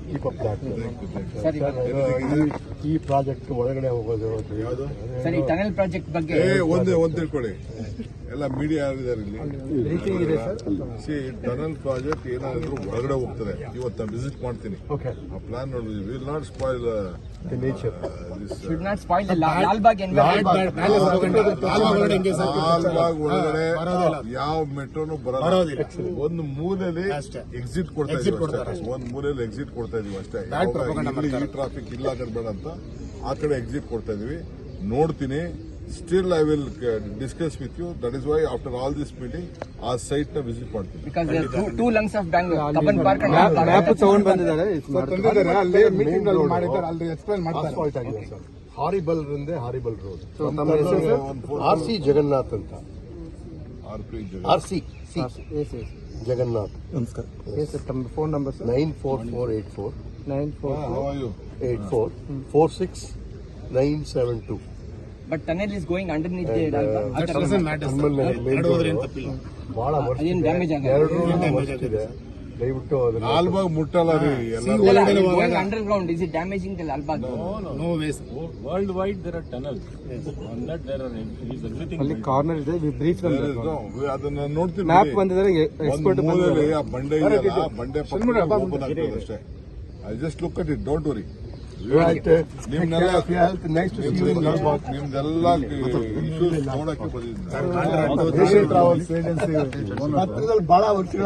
Keep up ದಾಟ್. ಈ project ಒಳಗಡೆ ಹೋಗೋದು ಯಾವುದು ಸರ್, ಈ ಟನಲ್ ಪ್ರಾಜೆಕ್ಟ್ ಬಗ್ಗೆ ಒಂದು ತಿಳ್ಕೊಳ್ಳಿ, ಎಲ್ಲ ಮೀಡಿಯಾ ಯಾರಿದ್ದಾರೆ ಇಲ್ಲಿ. ಟನಲ್ ಪ್ರಾಜೆಕ್ಟ್ ಏನಾದ್ರು ಒಳಗಡೆ ಹೋಗ್ತದೆ. ಇವತ್ತು ವಿಸಿಟ್ ಮಾಡ್ತೀನಿ, ಆ ಪ್ಲಾನ್ ನೋಡಿದ್ವಿ. Will not spoil the nature, should not spoil the Lalbagh environment. Lalbagh ಒಳಗಡೆ ಯಾವ ಮೆಟ್ರೋನು ಬರೋದಿಲ್ಲ. ಒಂದು ಮೂಲೆಯಲ್ಲಿ ಎಕ್ಸಿಟ್ ಕೊಡ್ತಾ ಇದೀವಿ, ಒಂದು ಮೂಲೆಯಲ್ಲಿ ಎಕ್ಸಿಟ್ ಕೊಡ್ತಾ ಇದೀವಿ ಅಷ್ಟೇ. ಈ ಟ್ರಾಫಿಕ್ ಇಲ್ಲ ಬೇಡ ಅಂತ ಆ ಕಡೆ ಎಕ್ಸಿಟ್ ಕೊಡ್ತಾ ಇದೀವಿ. ನೋಡ್ತೀನಿ. Still, I will discuss with you. That is why, after all this meeting, our site na visit ಮಾಡ್ತೀನಿ. Because there are two lungs of Bangalore, Kaban Park and map ತಗೊಂಡು ಬಂದಿದ್ದಾರೆ. ಅಲ್ಲಿ ಮೀಟಿಂಗ್ ಮಾಡಿದ್ದಾರೆ, ಅಲ್ಲಿ ಎಕ್ಸ್ಪ್ಲೈನ್ ಮಾಡ್ತಾರೆ. ಅಸ್ಫಾಲ್ಟ್ ಆಗಿದೆ sir. Horrible ರಿಂದೆ horrible road. RC Jagannath ಅಂತ. RC ಜಗನ್ನಾಥ್. ನಮಸ್ಕಾರ. Phone number sir 94484 How are you? 46972. but tunnel is going underneath the Lalbagh. ಬಹಳ ಅದೇನು ಡ್ಯಾಮೇಜ್ ಇದೆ. ದಯವಿಟ್ಟು ಲಾಲ್ಬಾಗ್ ಮುಟ್ಟಲ್ಲ ರೀ. going underground. Is it damaging the Lalbagh? No ways. Worldwide there are tunnels. On that there are everything. ಅಲ್ಲಿ corner ಇದೆ. ಅದನ್ನ ನೋಡ್ತೀನಿ. Map ಬಂದಿದ್ದಾರೆ. ಎಕ್ಸ್ಪರ್ಟ್ ಮೂಲೆಯಲ್ಲಿ ಆ ಬಂಡೆ ಇದೆಯಲ್ಲ, ಆ ಬಂಡೆ ಪಕ್ಕ ಓಪನ್ ಆಗ್ತದೆ ಅಷ್ಟೇ. I just look at it, don't worry. ನಿಮ್ದೆಲ್ಲ ಇಶ್ಯೂಸ್ ನೋಡಕ್ಕೆ ಬಂದಿದ್ದೀನಿ. ಟ್ರಾವೆಲ್ಸ್ ಏಜೆನ್ಸಿ ಬಹಳ ವರ್ಷಗಳ